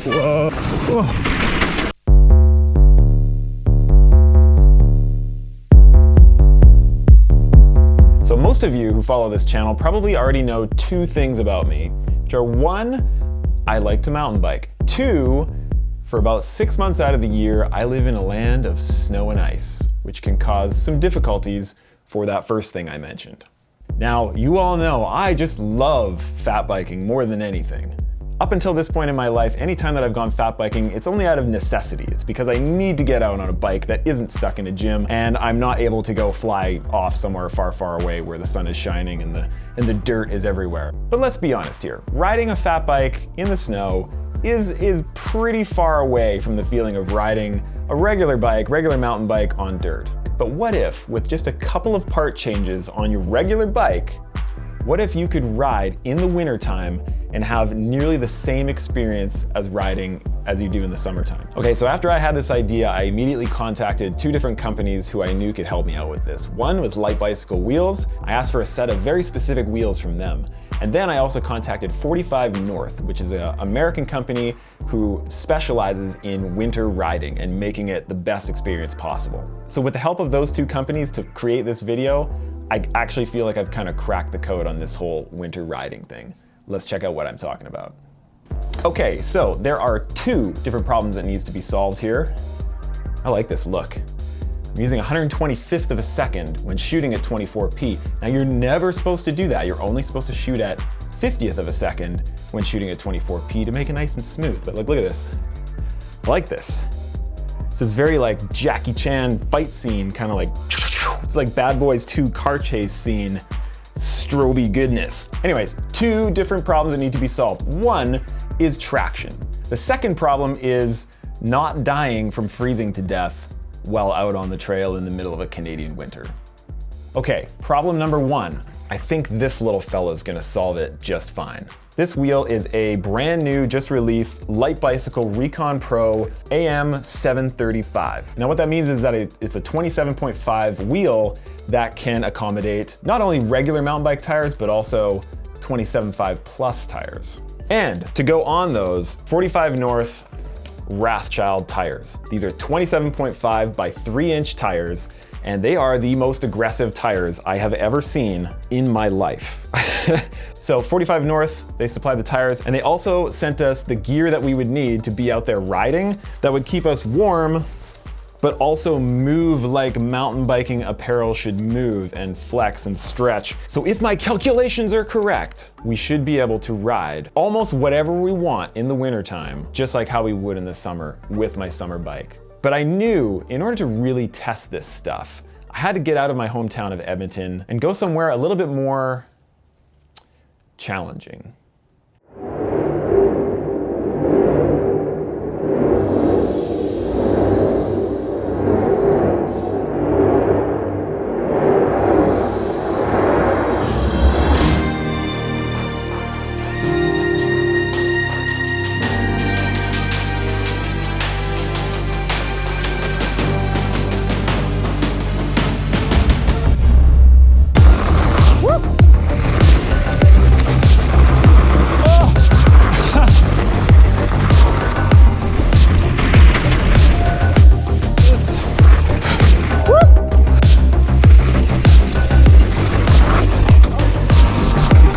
Whoa. Whoa. So most of you who follow this channel probably already know two things about me, which are one, I like to mountain bike. Two, for about 6 months out of the year, I live in a land of snow and ice, which can cause some difficulties for that first thing I mentioned. Now, you all know I just love fat biking more than anything. Up until this point in my life, anytime that I've gone fat biking, it's only out of necessity. It's because I need to get out on a bike that isn't stuck in a gym and I'm not able to go fly off somewhere far, far away where the sun is shining and the dirt is everywhere. But let's be honest here, riding a fat bike in the snow is pretty far away from the feeling of riding a regular mountain bike on dirt. But what if, with just a couple of part changes on your regular bike, what if you could ride in the wintertime and have nearly the same experience as riding as you do in the summertime? Okay, so after I had this idea, I immediately contacted two different companies who I knew could help me out with this. One was Light Bicycle Wheels. I asked for a set of very specific wheels from them. And then I also contacted 45 North, which is an American company who specializes in winter riding and making it the best experience possible. So with the help of those two companies to create this video, I actually feel like I've kind of cracked the code on this whole winter riding thing. Let's check out what I'm talking about. Okay, so there are two different problems that needs to be solved here. I like this look. I'm using 125th of a second when shooting at 24p. Now you're never supposed to do that. You're only supposed to shoot at 50th of a second when shooting at 24p to make it nice and smooth. But look at this. I like this. It's this very like Jackie Chan fight scene, kind of like, it's like Bad Boys 2 car chase scene, stroby goodness. Anyways, two different problems that need to be solved. One is traction. The second problem is not dying from freezing to death while out on the trail in the middle of a Canadian winter. Okay, problem number one. I think this little fella is gonna solve it just fine. This wheel is a brand new, just released Light Bicycle Recon Pro AM 735. Now what that means is that it's a 27.5 wheel that can accommodate not only regular mountain bike tires, but also 27.5 plus tires. And to go on those, 45 North Wrathchild tires. These are 27.5 by 3-inch tires, and they are the most aggressive tires I have ever seen in my life. So 45 North, they supply the tires, and they also sent us the gear that we would need to be out there riding that would keep us warm, but also move like mountain biking apparel should move and flex and stretch. So if my calculations are correct, we should be able to ride almost whatever we want in the wintertime, just like how we would in the summer with my summer bike. But I knew in order to really test this stuff, I had to get out of my hometown of Edmonton and go somewhere a little bit more challenging.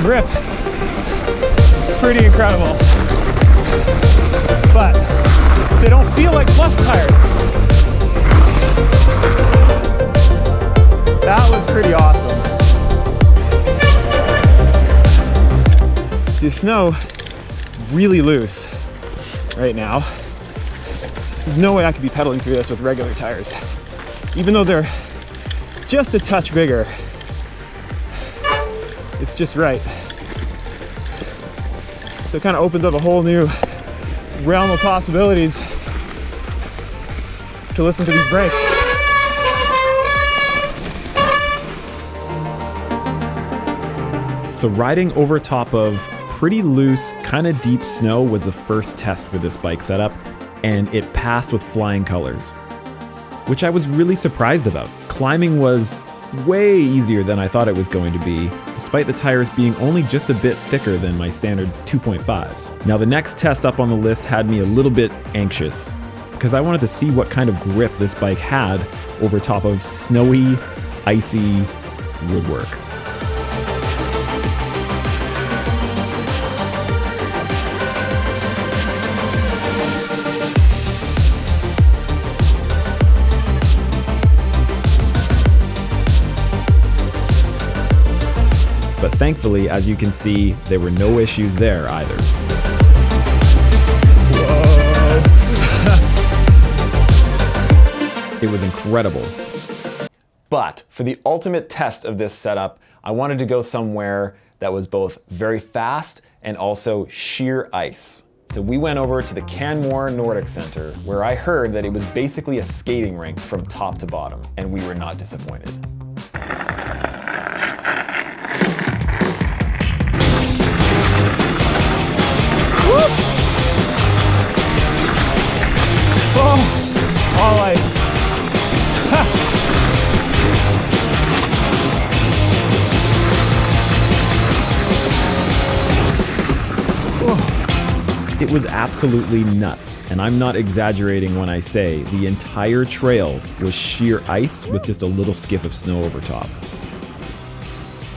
Grip. It's pretty incredible. But they don't feel like plus tires. That was pretty awesome. The snow is really loose right now. There's no way I could be pedaling through this with regular tires. Even though they're just a touch bigger, it's just right. So it kind of opens up a whole new realm of possibilities to listen to these brakes. So riding over top of pretty loose, kind of deep snow was the first test for this bike setup, and it passed with flying colors, which I was really surprised about. Climbing was way easier than I thought it was going to be, despite the tires being only just a bit thicker than my standard 2.5s. Now the next test up on the list had me a little bit anxious, because I wanted to see what kind of grip this bike had over top of snowy, icy woodwork. But thankfully, as you can see, there were no issues there either. It was incredible. But for the ultimate test of this setup, I wanted to go somewhere that was both very fast and also sheer ice. So we went over to the Canmore Nordic Center, where I heard that it was basically a skating rink from top to bottom, and we were not disappointed. Oh, all ice. It was absolutely nuts, and I'm not exaggerating when I say the entire trail was sheer ice with just a little skiff of snow over top.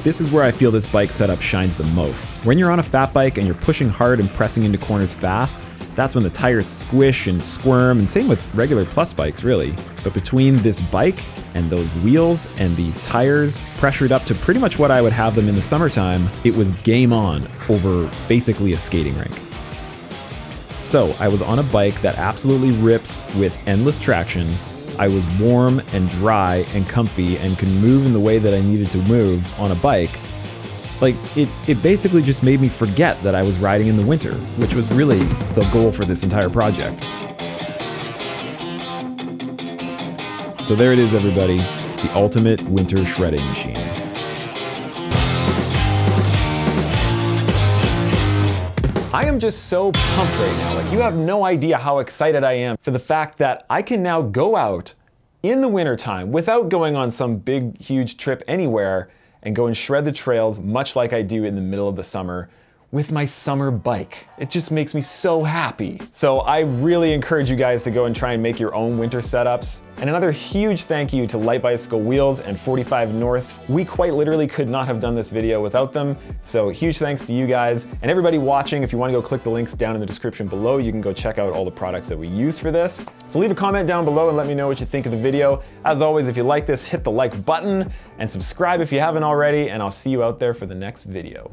This is where I feel this bike setup shines the most. When you're on a fat bike and you're pushing hard and pressing into corners fast, that's when the tires squish and squirm, and same with regular plus bikes really. But between this bike and those wheels and these tires, pressured up to pretty much what I would have them in the summertime, it was game on over basically a skating rink. So I was on a bike that absolutely rips with endless traction. I was warm and dry and comfy and could move in the way that I needed to move on a bike. Like, it basically just made me forget that I was riding in the winter, which was really the goal for this entire project. So there it is, everybody, the ultimate winter shredding machine. I am just so pumped right now. Like, you have no idea how excited I am for the fact that I can now go out in the wintertime without going on some big, huge trip anywhere and go and shred the trails much like I do in the middle of the summer with my summer bike. It just makes me so happy. So I really encourage you guys to go and try and make your own winter setups. And another huge thank you to Light Bicycle Wheels and 45 North. We quite literally could not have done this video without them. So huge thanks to you guys. And everybody watching, if you want to go click the links down in the description below, you can go check out all the products that we used for this. So leave a comment down below and let me know what you think of the video. As always, if you like this, hit the like button and subscribe if you haven't already, and I'll see you out there for the next video.